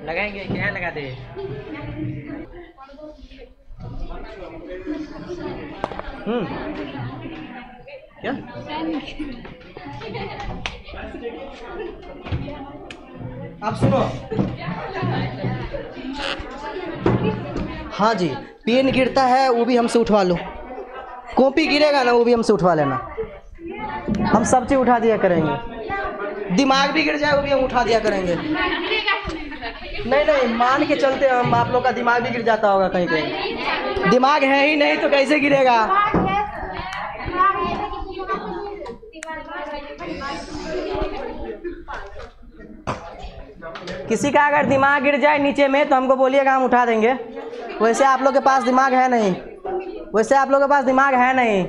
लगाएंगे क्या लगाते क्या? आप सुनो। हाँ जी, पेन गिरता है वो भी हमसे उठवा लो, कॉपी गिरेगा ना वो भी हमसे उठवा लेना, हम सब चीज़ उठा दिया करेंगे। दिमाग भी गिर जाए वो भी हम उठा दिया करेंगे। नहीं नहीं, मान के चलते हम, आप लोग का दिमाग भी गिर जाता होगा कहीं कहीं। दिमाग है ही नहीं तो कैसे गिरेगा? किसी का अगर दिमाग गिर जाए नीचे में तो हमको बोलिएगा, हम उठा देंगे। वैसे आप लोग के पास दिमाग है नहीं, वैसे आप लोग के पास दिमाग है नहीं,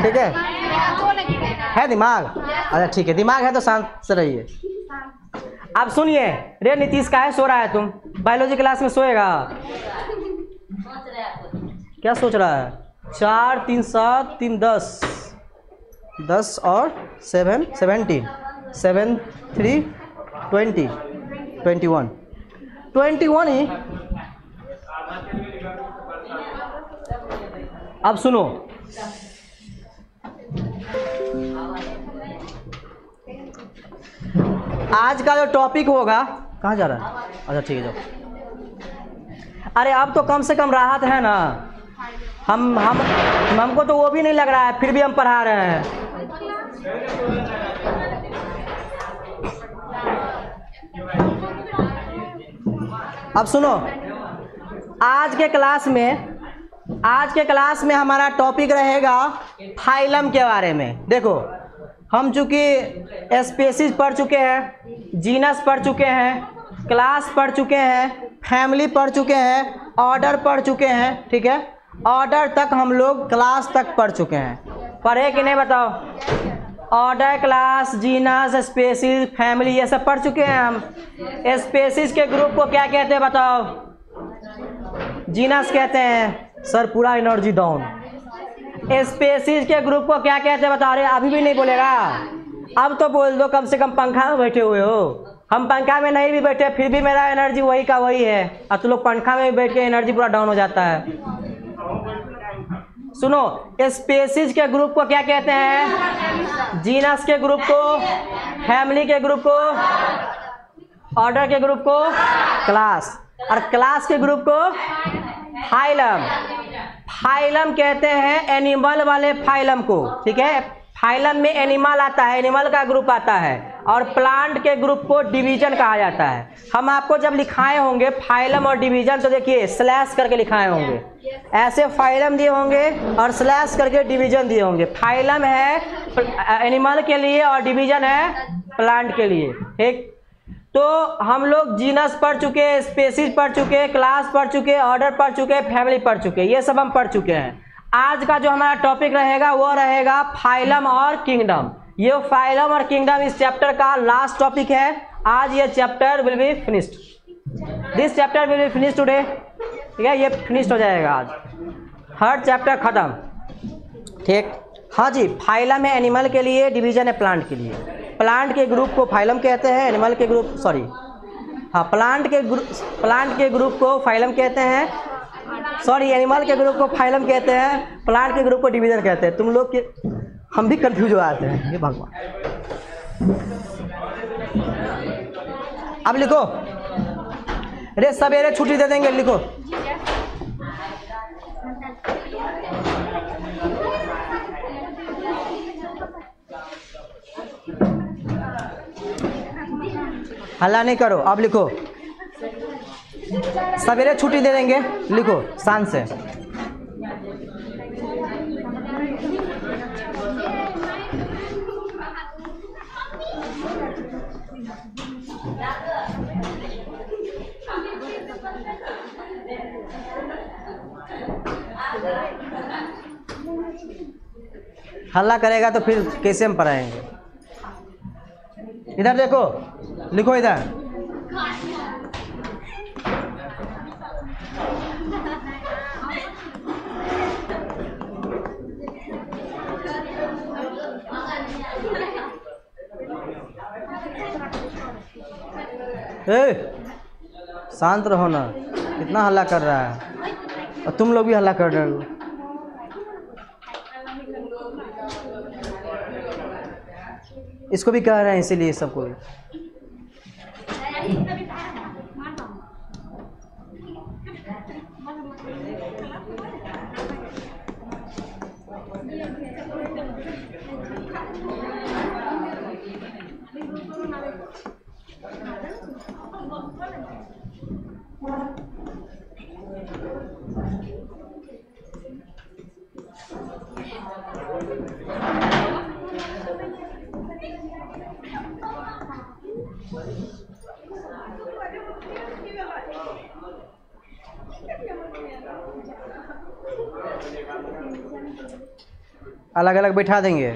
ठीक है दिमाग? अच्छा ठीक है, दिमाग है तो शांत से रहिए। आप सुनिए, रे नीतीश काहे सो रहा है? तुम बायोलॉजी क्लास में सोएगा? क्या सोच रहा है? 4 3 7 3 10 10 और 7 17 7 3 20 21 21 ही। अब सुनो, आज का जो टॉपिक होगा, कहाँ जा रहा है? अच्छा ठीक है जाओ। अरे अब तो कम से कम राहत है ना, हमको तो वो भी नहीं लग रहा है, फिर भी हम पढ़ा रहे हैं। अब सुनो, आज के क्लास में हमारा टॉपिक रहेगा फाइलम के बारे में। देखो, हम चूँकि स्पीशीज पढ़ चुके हैं, जीनस पढ़ चुके हैं, क्लास पढ़ चुके हैं, फैमिली पढ़ चुके हैं, ऑर्डर पढ़ चुके हैं, ठीक है? ऑर्डर तक हम लोग क्लास तक पढ़ चुके हैं। पढ़े कि नहीं बताओ? Order, class, genus, species, family, ये सब पढ़ चुके हैं हम। स्पीशीज के ग्रुप को क्या कहते हैं बताओ? जीनस कहते हैं। सर पूरा एनर्जी डाउन। स्पीशीज के ग्रुप को क्या कहते हैं बताओ? अरे अभी भी नहीं बोलेगा? अब तो बोल दो, कम से कम पंखा में बैठे हुए हो। हम पंखा में नहीं भी बैठे फिर भी मेरा एनर्जी वही का वही है, अब तो लोग पंखा में बैठ के एनर्जी पूरा डाउन हो जाता है। सुनो, स्पीशीज के ग्रुप को क्या कहते हैं? जीनस के ग्रुप को, फैमिली के ग्रुप को, ऑर्डर के ग्रुप को क्लास, और क्लास के ग्रुप को फाइलम। फाइलम कहते हैं एनिमल वाले फाइलम को, ठीक है? फाइलम में एनिमल आता है, एनिमल का ग्रुप आता है, और प्लांट के ग्रुप को डिवीजन कहा जाता है। हम आपको जब लिखाए होंगे फाइलम और डिवीजन तो देखिए स्लैश करके लिखाए होंगे, ऐसे फाइलम दिए होंगे और स्लैश करके डिवीजन दिए होंगे। फाइलम है एनिमल के लिए और डिवीजन है प्लांट के लिए, ठीक? तो हम लोग जीनस पढ़ चुके, स्पीशीज पढ़ चुके, क्लास पढ़ चुके, ऑर्डर पढ़ चुके, फैमिली पढ़ चुके, ये सब हम पढ़ चुके हैं। आज का जो हमारा टॉपिक रहेगा वो रहेगा फाइलम और किंगडम। ये फाइलम और किंगडम इस चैप्टर का लास्ट टॉपिक है। आज ये chapter will be finished, this chapter will be finished today, ठीक है? ये फिनिश्ड हो जाएगा आज, हर चैप्टर खत्म, ठीक? हाँ जी, फाइलम है एनिमल के लिए, डिवीजन है प्लांट के लिए। प्लांट के ग्रुप को फाइलम कहते हैं, एनिमल के ग्रुप प्लांट के ग्रुप को फाइलम कहते हैं, एनिमल के ग्रुप को फाइलम कहते हैं, प्लांट के ग्रुप को डिवीजन कहते हैं। तुम लोग के हम भी कंफ्यूज हो जाते हैं, ये भगवान। अब लिखो, अरे सवेरे छुट्टी दे देंगे, लिखो। हल्ला नहीं करो, अब लिखो, सवेरे छुट्टी दे देंगे, लिखो शान से। हल्ला करेगा तो फिर कैसे हम पढ़ाएंगे? इधर देखो, लिखो इधर। शांत रहो ना, कितना हल्ला कर रहा है, और तुम लोग भी हल्ला कर रहे हो। इसको भी कह रहे हैं इसीलिए सबको। अलग अलग बैठा देंगे।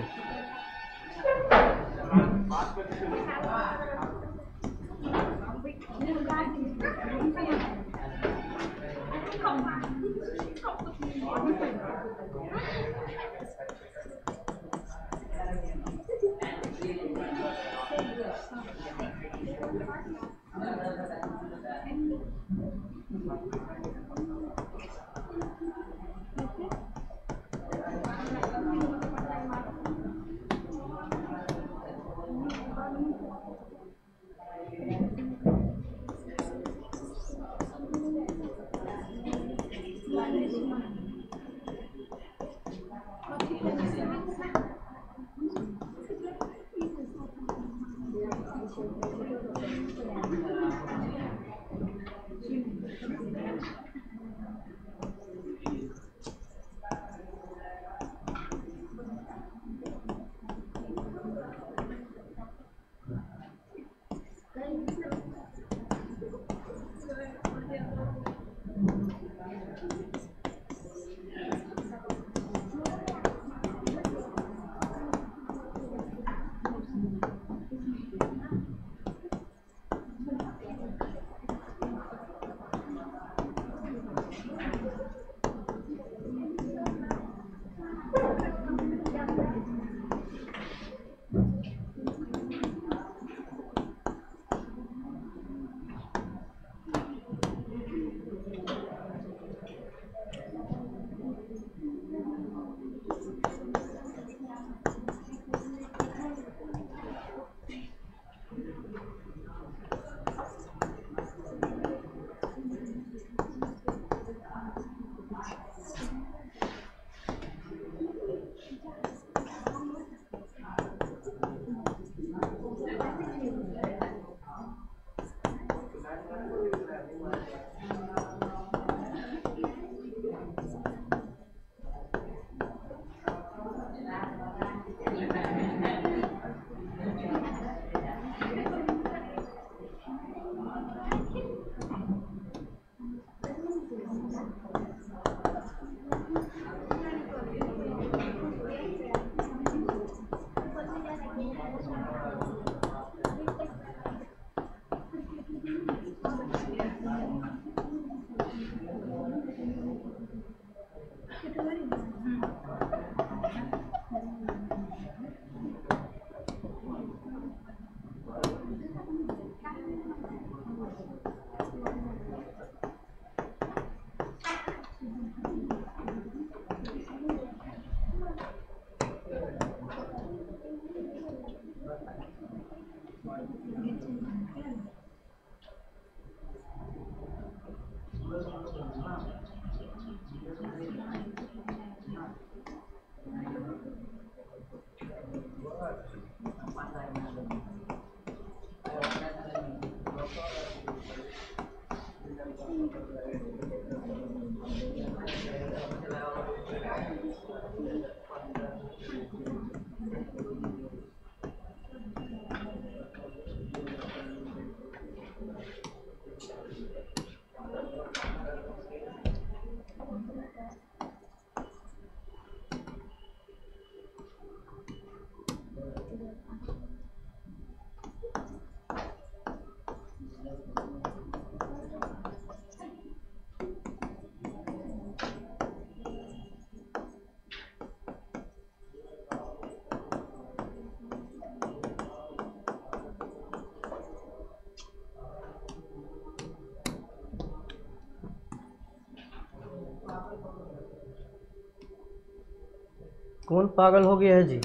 कौन पागल हो गया है जी?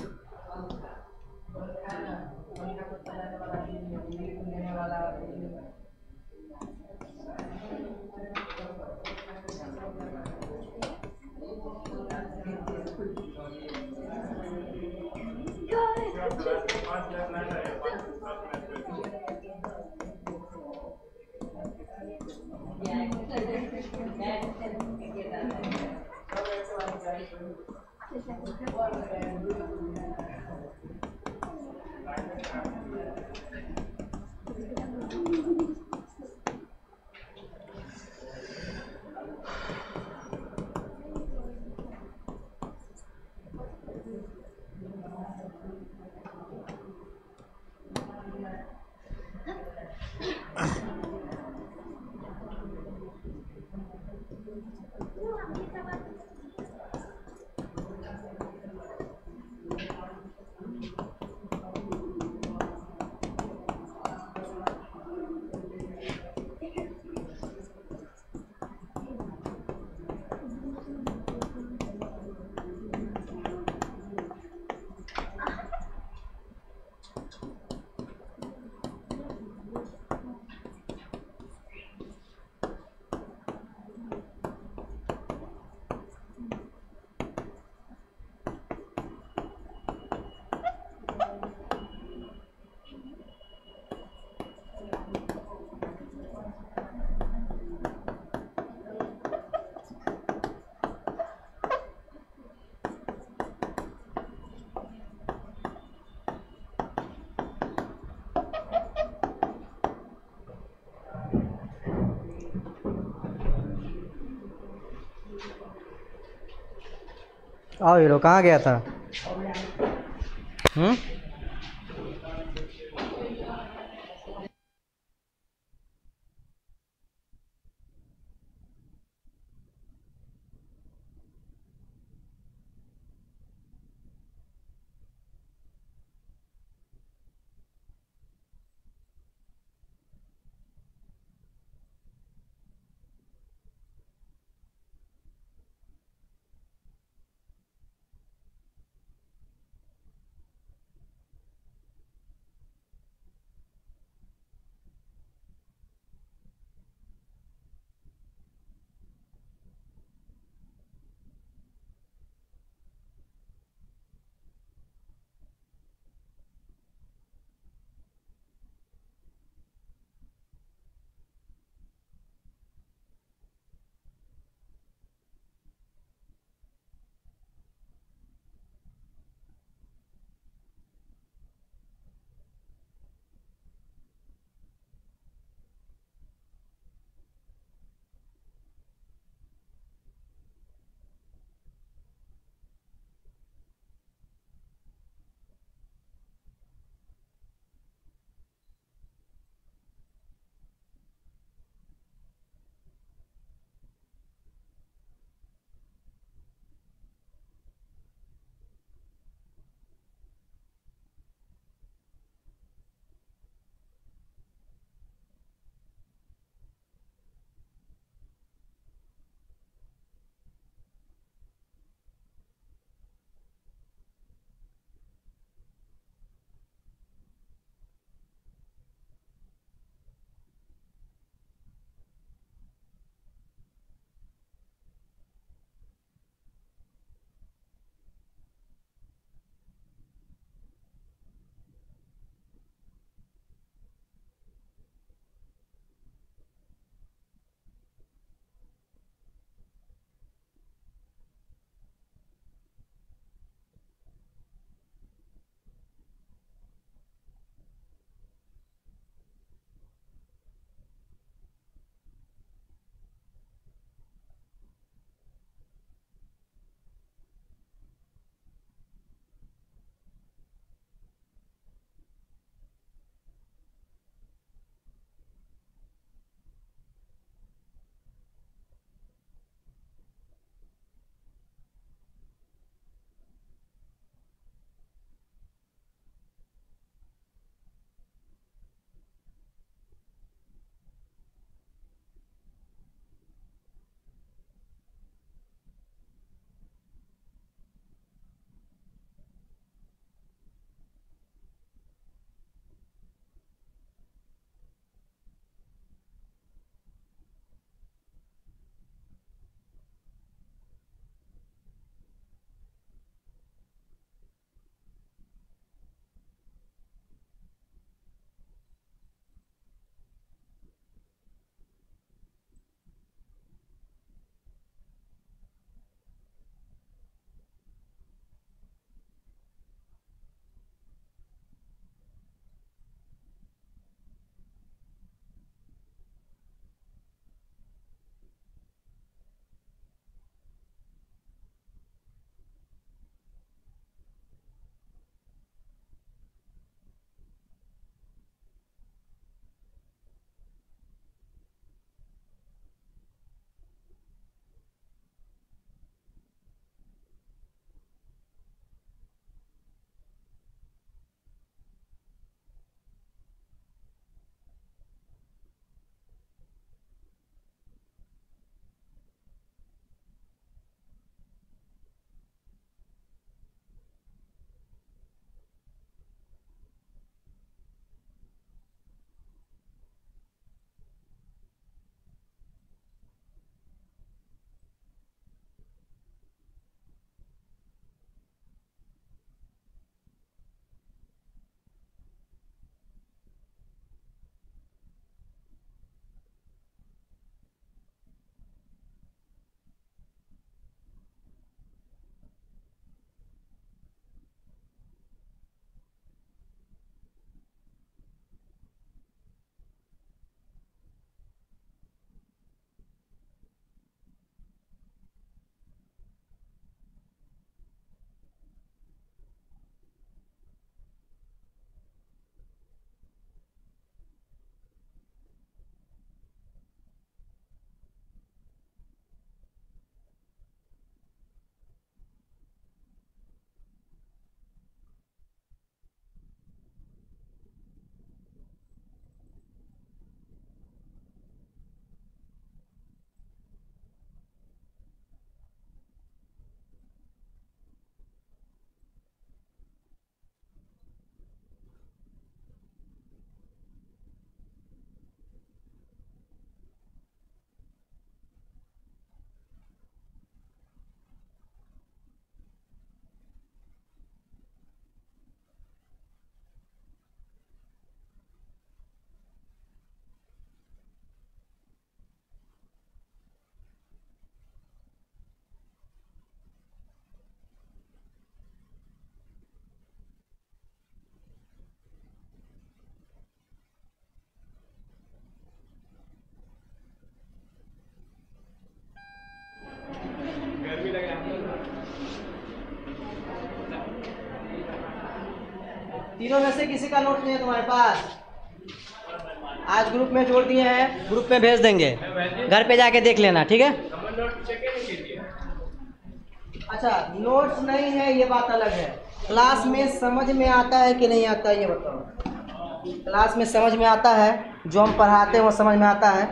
आओ हीरो, कहाँ गया था? तीनों में से किसी का नोट नहीं है तुम्हारे पास? आज ग्रुप में जोड़ दिए हैं, ग्रुप में भेज देंगे, घर पे जाके देख लेना, ठीक है? अच्छा, नोट्स नहीं है ये बात अलग है, क्लास में समझ में आता है कि नहीं आता है ये बताओ। क्लास में समझ में आता है, जो हम पढ़ाते हैं वो समझ में आता है?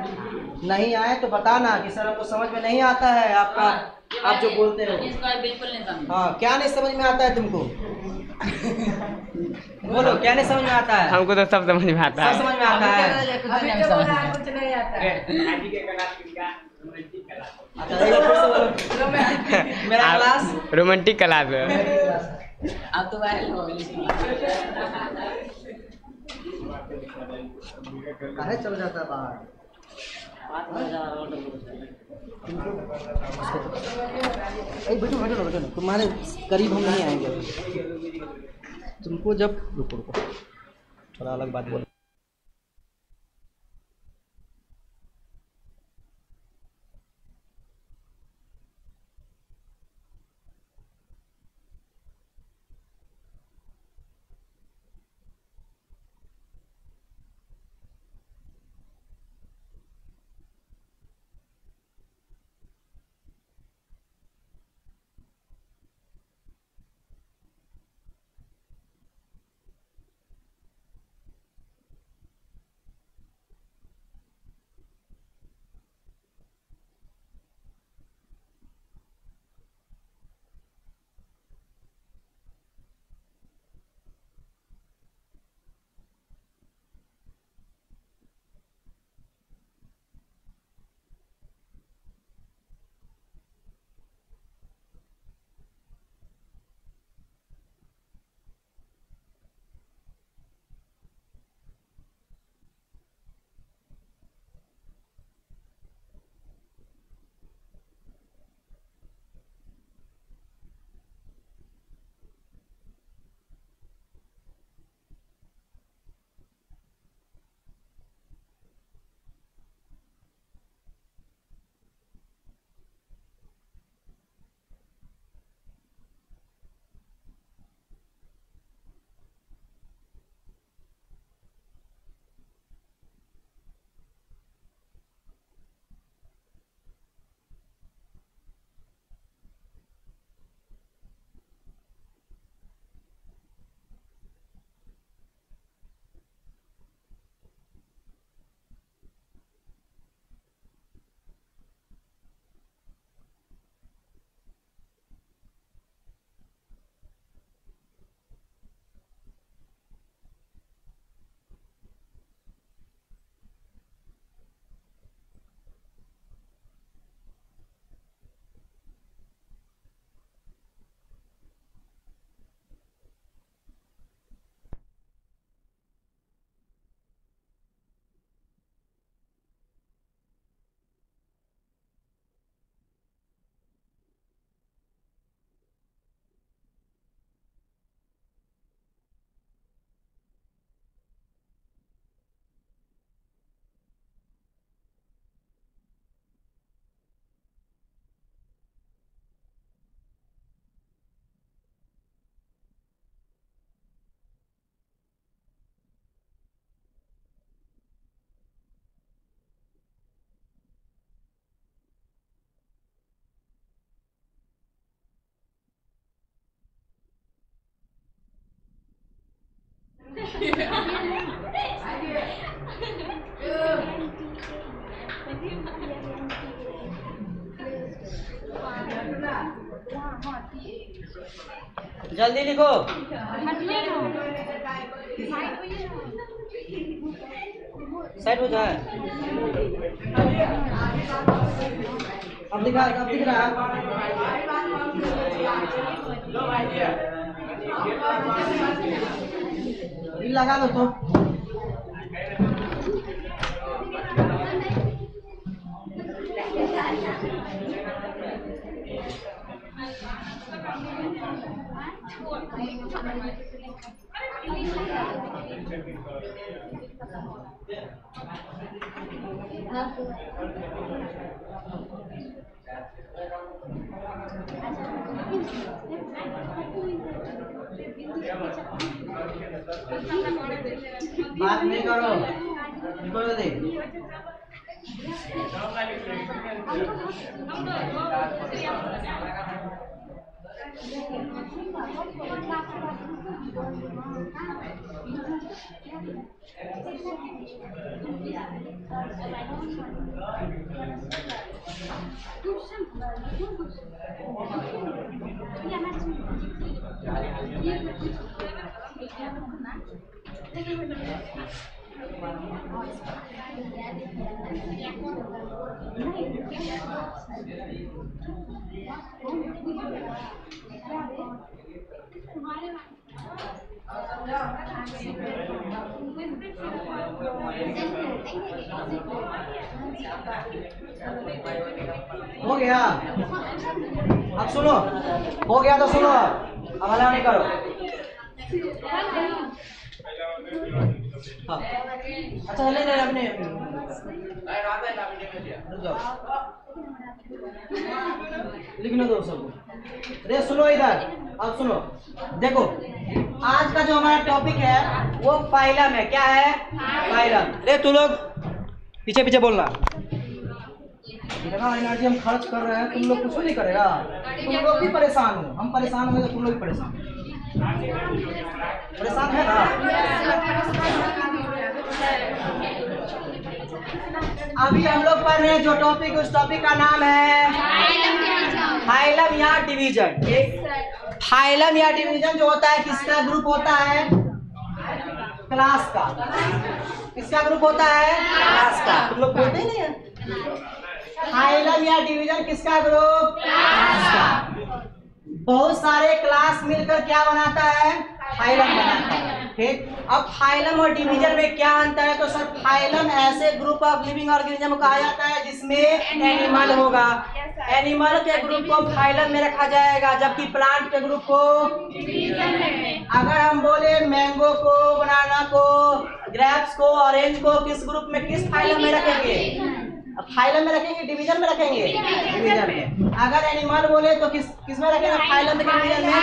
नहीं आए तो बताना कि सर हमको समझ में नहीं आता है आपका, आप जो बोलते हो। बिल्कुल नहीं समझ। हाँ, क्या नहीं समझ में आता है तुमको? बोलो, क्या नहीं समझ में आता है? हमको तो सब समझ में आता है। सब समझ में आता है। कुछ नहीं आता है। अच्छा, एक बार फिर से बोलो। मेरा क्लास रोमांटिक क्लास है। अब तो वायरल हो गई। काहे चल जाता है बाहर? बैठो बैठो बैठो, तुम्हारे करीब हम नहीं आएंगे। तुमको जब रुको रुको, थोड़ा अलग बात बोलो। जल्दी लिखो। साइड हो जाए। अब दिखा, अब दिख रहा है, लगा दो तो। बात नहीं करो, निकलो दे। हो गया, अब सुनो, हो गया तो सुनो, अब हल्ला नहीं करो। हाँ। अच्छा हल्ले नहीं अपने लिखने दो सबको। रे सुनो इधर, अब सुनो, देखो आज का जो हमारा टॉपिक है वो फाइलम है। क्या है? फाइलम। रे तू लोग पीछे पीछे बोलना। इतना एनर्जी हम खर्च कर रहे हैं, तुम लोग कुछ नहीं करेगा। तुम लोग भी परेशान हो, हम परेशान हो तो तुम लोग भी परेशान है ना। अभी हम लोग पढ़ रहे हैं जो टॉपिक, उस टॉपिक का नाम है फाइलम या डिवीजन। फाइलम या डिवीजन जो होता है किसका ग्रुप होता है? क्लास का। किसका ग्रुप होता है? क्लास का। तुम लोग बोलते ही नहीं है। फाइलम या डिवीजन किसका ग्रुप? क्लास का। बहुत सारे क्लास मिलकर क्या बनाता है? फाइलम बनाता है। ठीक, अब फाइलम और डिवीजन में क्या अंतर है? तो सर फाइलम ऐसे ग्रुप ऑफ लिविंग ऑर्गेनिज्म को कहा जाता है जिसमें एनिमल होगा। एनिमल के ग्रुप को फाइलम में रखा जाएगा, जबकि प्लांट के ग्रुप को डिवीजन में। अगर हम बोले मैंगो को, बनाना को, ग्रेप्स को, ऑरेंज को किस ग्रुप में, किस फाइलम में रखेंगे? फाइलम में रखेंगे, डिवीजन में रखेंगे? डिवीजन में। अगर एनिमल बोले तो किस में रखेंगे? फाइलम में, डिवीजन में?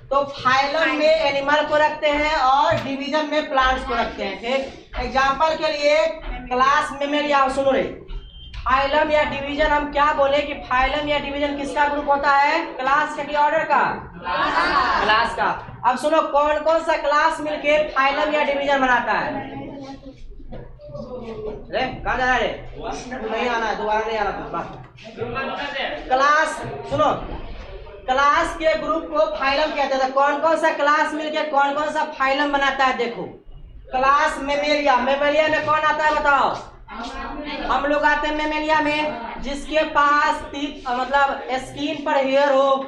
तो फाइलम में एनिमल को रखते हैं और डिवीजन में प्लांट्स को रखते हैं। ठीक, एग्जांपल के लिए क्लास मेमेलिया। सुनो रे, फाइलम या डिवीजन हम क्या बोले कि फाइलम या डिवीजन किसका ग्रुप होता है? क्लास का कि ऑर्डर का? क्लास का। अब सुनो, कौन कौन सा क्लास मिलके फाइलम या डिवीजन बनाता है? रे कहाँ जा रहा है रे? तू नहीं आना है, दोबारा नहीं आना तू। क्लास सुनो, क्लास के ग्रुप को फाइलम कहते हैं। कौन कौन सा क्लास मिलके कौन कौन सा फाइलम बनाता है? देखो, क्लास मेमेलिया। मेमेलिया में कौन आता है बताओ? हम लोग आते हैं मेमेलिया में जिसके पास मतलब स्किन पर हेयर हो।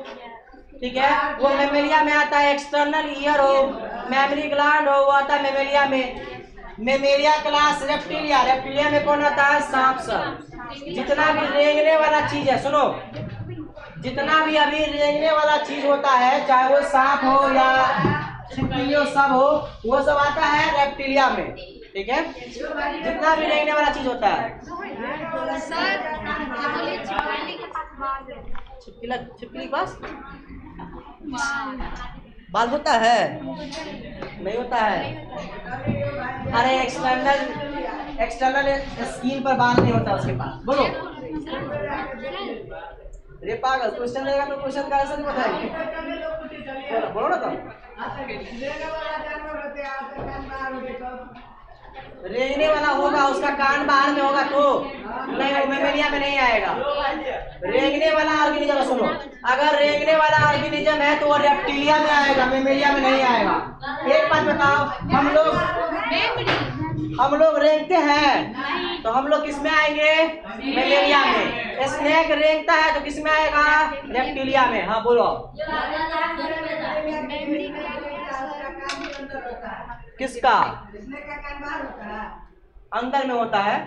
ठीक है, वो मेमेलिया में आता है। एक्सटर्नल ईयर हो, मेमरी ग्लैंड हो, वो आता है मेमेलिया में। Mammalia class reptilia. रेप्टिलिया में कौन आता है? सांप सब। जितना भी रेंगने वाला चीज है, सुनो, जितना भी अभी रेंगने वाला चीज होता है, चाहे वो सांप हो या छिपकली हो, सब हो, वो सब आता है रेप्टिलिया में। ठीक है, जितना भी रेंगने वाला चीज होता है। छिपकली पास बाल होता है? नहीं होता है। अरे एक्सटर्नल स्किन पर बाल नहीं होता उसके पास। बोलो रे पागल, क्वेश्चन रहेगा तो क्वेश्चन का आंसर नहीं बताएंगे। बोलो ना तुम। रेंगने वाला होगा, उसका कान बाहर में होगा तो नहीं, वो मेमेलिया में नहीं आएगा। रेंगने वाला ऑर्गेनिज्म, सुनो, अगर रेंगने वाला ऑर्गेनिज्म है तो वो रेप्टिलिया में आएगा, मेमेलिया में नहीं आएगा। एक बात बताओ, हम लोग रेंगते हैं तो हम लोग किस में आएंगे? मेमेलिया में। स्नेक रेंगता है तो किस में आएगा? रेप्टिलिया में। हाँ बोलो। किसका? अंदर में होता है।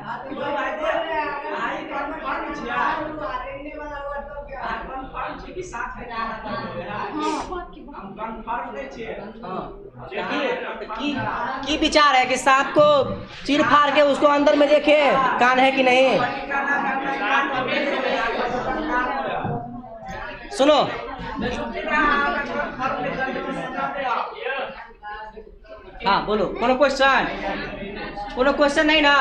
की विचार है कि सांप को चीर फाड़ के उसको अंदर में देखे कान है कि नहीं? सुनो, हाँ बोलो, कोनो क्वेश्चन? कोनो क्वेश्चन नहीं ना?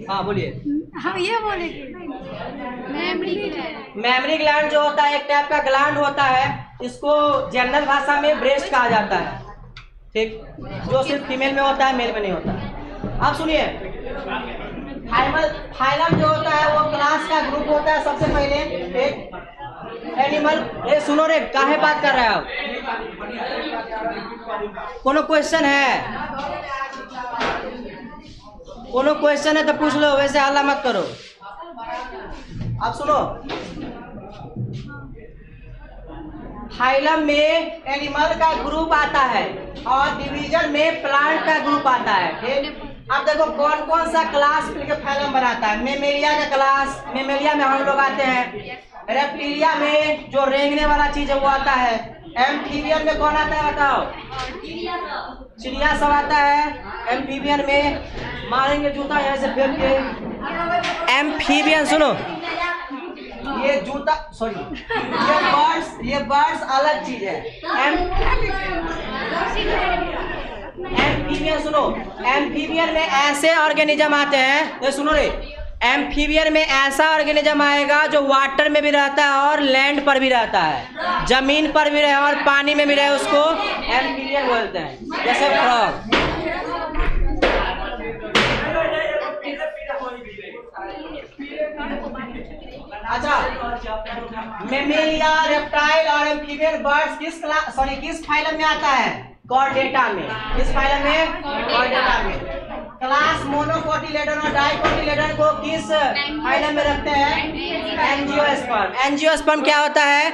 हाँ बोलिए। हम ये बोले मेमोरी ग्लैंड जो होता है एक टाइप का ग्लैंड होता है, इसको जनरल भाषा में ब्रेस्ट कहा जाता है, ठीक, जो सिर्फ फीमेल में होता है, मेल में नहीं होता। अब सुनिए, फाइलम जो होता है वो क्लास का ग्रुप होता है। सबसे पहले एक एनिमल, ये सुनो रे, काहे बात कर रहे हो? कोनो क्वेश्चन है? कोनो क्वेश्चन है तो पूछ लो, वैसे हल्ला मत करो। अब सुनो, फाइलम में एनिमल का ग्रुप आता है और डिवीजन में प्लांट का ग्रुप आता है, ठीक। अब देखो कौन कौन सा क्लास मिलकर फाइलम बनाता है। मेमेलिया का क्लास, मेमेलिया में हम लोग आते हैं। रेप्टिलिया में जो रेंगने वाला चीज है वो आता है। एम्फीबियन में कौन आता है बताओ? चिड़िया सब आता है एम्फीबियन में। मारेंगे जूता यहाँ से फेंक के। एम्फीबियन सुनो, ये जूता सॉरी, ये बर्ड्स अलग चीज है। एम्फीबियन सुनो, एम्फीबियन में ऐसे ऑर्गेनिज्म आते हैं, ये सुनो रे, एम्फीबियन में ऐसा ऑर्गेनिज्म आएगा जो वाटर में भी रहता है और लैंड पर भी रहता है, जमीन पर भी रहे और पानी में भी रहे, उसको एम्फीबियन बोलते हैं। जैसे फ्रॉग। अच्छा, मेमेलिया, रेप्टाइल और एम्फीबियन बर्ड्स किस फाइलम में आता है? कॉर्डेटा में। किस फाइलम में? कॉर्डेटा में। क्लास मोनोकोटिलेडन और डाइकोटिलेडन को किस फाइलम में रखते हैं? एंजियोस्पर्म। एंजियोस्पर्म क्या होता है?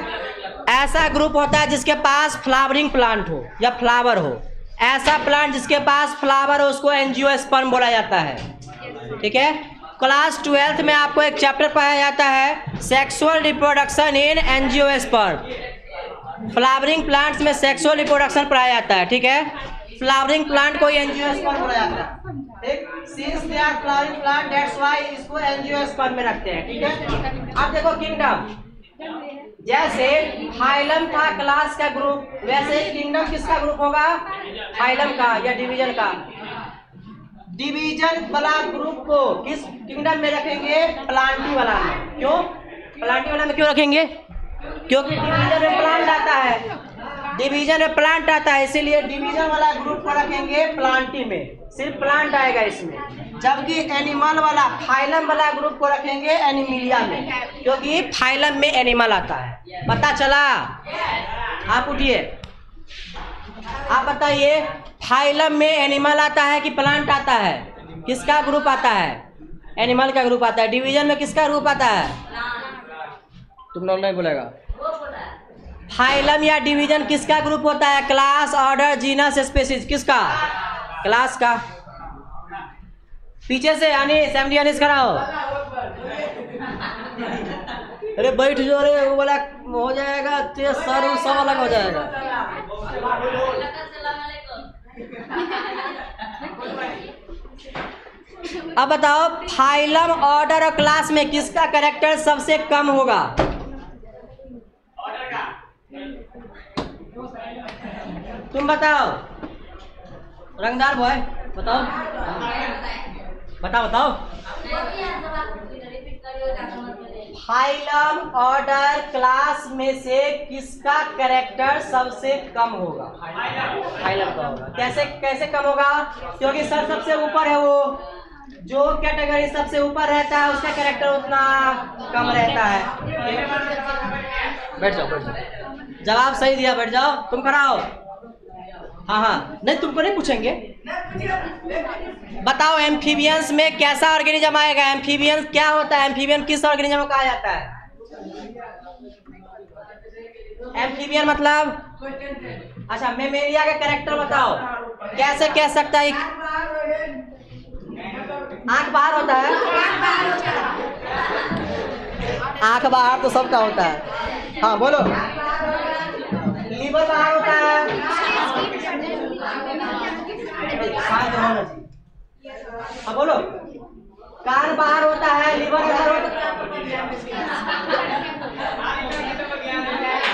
ऐसा ग्रुप होता है जिसके पास फ्लावरिंग प्लांट हो या फ्लावर हो। ऐसा प्लांट जिसके पास फ्लावर हो उसको एंजियोस्पर्म बोला जाता है, ठीक है। क्लास 12th में आपको एक चैप्टर पढ़ाया जाता है sexual reproduction in angiosperm. Flowering plants में सेक्सुअल रिप्रोडक्शन पढ़ाया जाता है, ठीक है। फ्लावरिंग प्लांट को एंजियोस्पर्म बोला जाता है, ठीक। Since they are flowering plant that's why इसको एंजियोस्पर्म में रखते हैं, ठीक है। अब देखो किंगडम, जैसे फाइलम था क्लास का ग्रुप, वैसे किंगडम किसका ग्रुप होगा? फाइलम का या डिवीजन का। डिवीजन वाला ग्रुप को किस किंगडम में रखेंगे? प्लांटी वाला में। क्यों प्लांटी वाला में क्यों रखेंगे? क्योंकि डिवीजन में प्लांट आता है, डिवीजन में प्लांट आता है, इसीलिए डिवीजन वाला ग्रुप को रखेंगे प्लांटी में, सिर्फ प्लांट आएगा इसमें। जबकि एनिमल वाला, फाइलम वाला ग्रुप को रखेंगे एनिमिलिया में, क्योंकि फाइलम में एनिमल आता है। पता चला? आप उठिए, आप बताइए, फाइलम में एनिमल आता है कि प्लांट आता है? किसका ग्रुप आता है? एनिमल का ग्रुप आता है। डिवीजन में किसका ग्रुप आता है? तुम लोग नहीं बोलेगा। फाइलम या डिवीजन किसका ग्रुप होता है? Class, order, genus, species. किसका? क्लास का। पीछे से अनीस, एमडी अनीस कराओ। अरे बैठ जो रे, वो वाला हो जाएगा, तेज सर सब अलग हो जाएगा। अब बताओ, फाइलम, ऑर्डर और क्लास में किसका कैरेक्टर सबसे कम होगा? तुम बताओ, रंगदार बॉय, बताओ बताओ बताओ। फाइलम, ऑर्डर, क्लास में से किसका कैरेक्टर सबसे कम होगा? फाइलम का होगा। कैसे कैसे कम होगा? क्योंकि सर सबसे ऊपर है, वो जो कैटेगरी सबसे ऊपर रहता है उसका कैरेक्टर उतना कम रहता है। बैठ जाओ, बैठ जाओ। जवाब सही दिया, बैठ जाओ। तुम खड़ा हो। हाँ हाँ, नहीं तुमको नहीं पूछेंगे। बताओ एम्फीबियंस में कैसा ऑर्गेनिज्म आएगा? एम्फीबियन क्या होता है? एम्फीबियन किस ऑर्गेनिज्म को कहा जाता है? एम्फीबियन मतलब, अच्छा मेमेलिया का कैरेक्टर बताओ, कैसे कह सकता है? आंख बाहर होता है? आंख बाहर तो सबका होता है। हाँ बोलो। लीवर बाहर होता है? हाँ बोलो। कान बाहर होता है, लीवर बाहर होता है,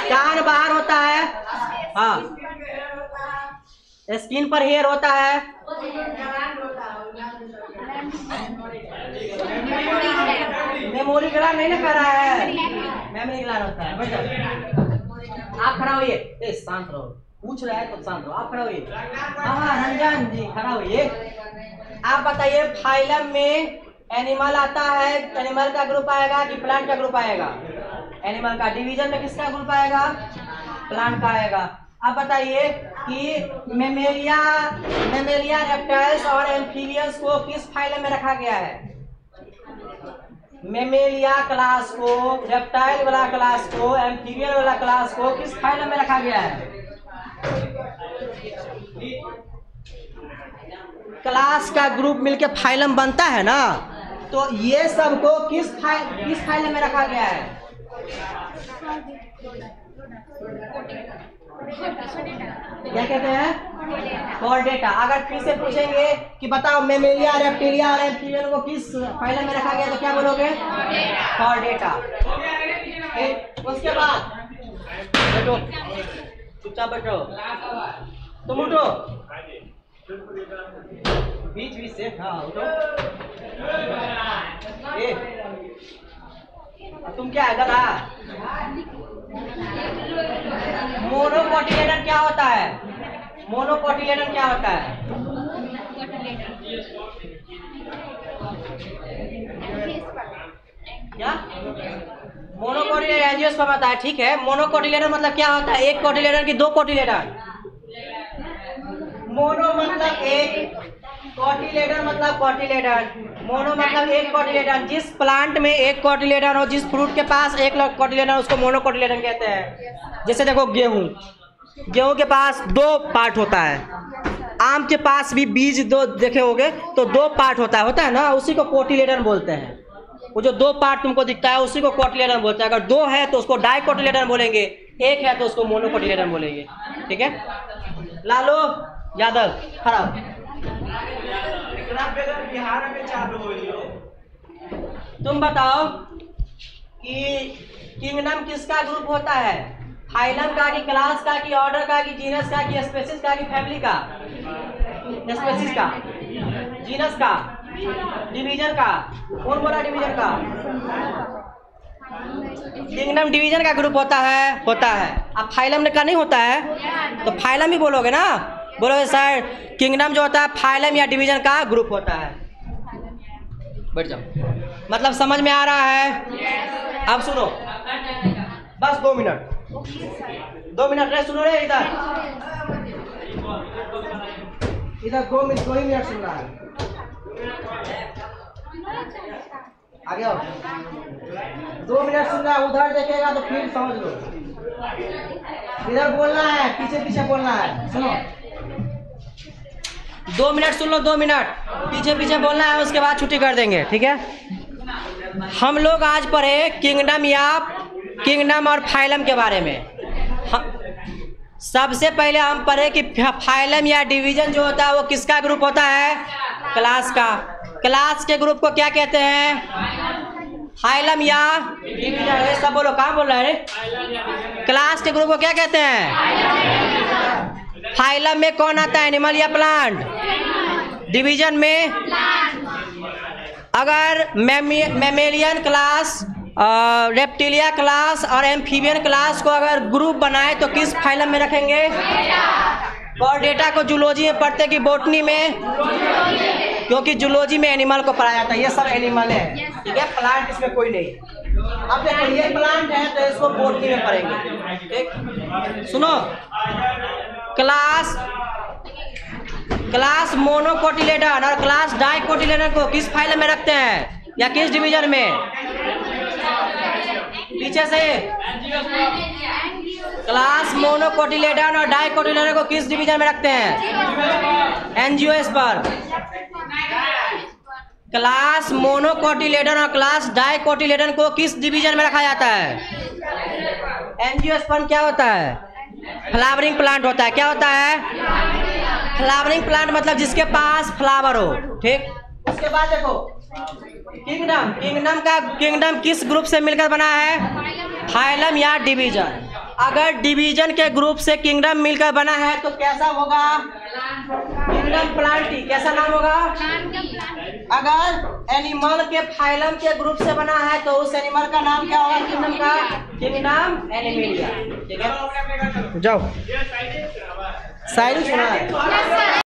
कान बाहर होता है। हाँ स्किन पर हेयर होता है, मेमोरी ग्लैंड नहीं ना कर रहा है, मेमोरी ग्लैंड होता है। बैठ जाओ, आप खड़ा होइए, ए शांत रहो, पूछ रहा है तो शांत रहो, आप खड़ा होइए। हाँ रंजन जी खड़ा होइए। आप बताइए फाइलम में एनिमल आता है, एनिमल का ग्रुप आएगा कि प्लांट का ग्रुप आएगा? एनिमल का। डिवीजन में किसका ग्रुप आएगा? प्लांट का आएगा। अब बताइए कि मेमेलिया रेप्टाइल्स और एम्फीबियंस को किस फाइलम में रखा गया है? मेमेलिया क्लास को, रेप्टाइल वाला क्लास को, एम्फीबियन वाला क्लास को किस फाइलम में रखा गया है? क्लास का ग्रुप मिलके फाइलम बनता है ना, तो ये सब को किस फाइलम में रखा गया है? क्या कहते हैं? कॉर्डेटा। अगर फिर से पूछेंगे कि बताओ मेमेलिया, रेप्टिलिया और एम्फीबियन को किस फाइलम में रखा गया, तो क्या बोलोगे? कॉर्डेटा। उसके बाद बैठो, चुपचाप बैठो, तुम उठो, बीच से हाँ उठो। तुम क्या है गधा? मोनोकोटिलेडन क्या होता है? मोनोकोटिलेडन क्या होता है? क्या? मोनोकोटिलेडन एंजियोस्पर्म होता है, ठीक है। मोनोकोटिलेडन मतलब क्या होता है? एक कोटिलेडन की दो कोटिलेडन? मोनो मतलब एक, कोटिलेडन मतलब कोटिलेडन। मोनो मतलब एक कोटिलेडन। जिस प्लांट में एक कोटिलेडन हो, जिस फ्रूट के पास एक कोटिलेडन, उसको मोनोकोटिलेडन कहते हैं। जैसे देखो गेहूं के पास दो पार्ट होता है, आम के पास भी बीज दो देखे होगे तो दो पार्ट होता है ना, उसी को कोटिलेडन बोलते हैं। वो जो दो पार्ट तुमको दिखता है उसी को कोटिलेडन बोलते हैं। अगर दो है तो उसको डाइकोटिलेडन बोलेंगे, एक है तो उसको मोनोकोटिलेडन बोलेंगे, ठीक है। लालू यादव खड़ा। तुम बताओ कि किंगडम किसका ग्रुप होता है? फाइलम का कि क्लास का कि ऑर्डर का कि जीनस का कि स्पेसीज का कि फैमिली का? स्पेसीज का। जीनस का? डिवीजन का? कौन बोला डिवीजन का? किंगडम डिवीजन का ग्रुप होता है। अब फाइलम का नहीं होता है तो फाइलम ही बोलोगे ना। बोलोगे सर किंगडम जो होता है फाइलम या डिवीजन का ग्रुप होता है। बैठ जाओ, मतलब समझ में आ रहा है? अब सुनो, बस 2 मिनट, 2 मिनट रहे, सुनो रे इधर 2 ही मिनट सुनना है। आगे आओ, 2 मिनट सुनना है। उधर देखेगा तो फिर समझ लो, इधर बोलना है, पीछे पीछे बोलना है। सुनो 2 मिनट सुन लो, 2 मिनट पीछे पीछे बोलना है, उसके बाद छुट्टी कर देंगे, ठीक है। हम लोग आज पढ़े किंगडम और फाइलम के बारे में। सबसे पहले हम पढ़े कि फाइलम या डिवीजन जो होता है वो किसका ग्रुप होता है? क्लास का। क्लास के ग्रुप को क्या कहते हैं? फाइलम या डिवीजन। सब बोलो, कहाँ बोल रहे हैं? क्लास के ग्रुप को क्या कहते हैं? फाइलम में कौन आता है? एनिमल या प्लांट? डिवीजन में अगर मेमेलियन क्लास, रेप्टिलिया क्लास और एम्फीबियन क्लास को अगर ग्रुप बनाए तो किस फाइलम में रखेंगे? कॉर्डेटा को जूलॉजी में पढ़ते कि बॉटनी में? क्योंकि जूलॉजी में एनिमल को पढ़ाया जाता है, ये सब एनिमल है, ठीक है। प्लांट इसमें कोई नहीं। अब देखो ये प्लांट है तो इसको बॉटनी में पढ़ेंगे, ठीक। सुनो, क्लास मोनोकोटिलेडन और क्लास डाइकोटिलेडन को किस फाइलम में रखते हैं या किस डिवीजन में? पीछे से क्लास मोनोकोटिलेडन और डाइकोटिलेडन को किस डिवीजन में रखते हैं? एंजियोस्पर्म। क्लास मोनोकोटिलेडन और क्लास डाइकोटिलेडन को किस डिवीजन में रखा जाता है? एंजियोस्पर्म क्या होता है? फ्लावरिंग प्लांट होता है। क्या होता है? फ्लावरिंग प्लांट मतलब जिसके पास फ्लावर हो, ठीक। उसके बाद देखो किंगडम किस ग्रुप से मिलकर बना है? फाइलम या डिवीजन। अगर डिवीजन के ग्रुप से किंगडम मिलकर बना है तो कैसा होगा? Kingdom Plantae. कैसा नाम होगा? अगर एनिमल के फाइलम के ग्रुप से बना है तो उस एनिमल का नाम क्या होगा? किंगडम का किंगडम एनिमलिया। ठीक है, जाओ। शायरी सुना है।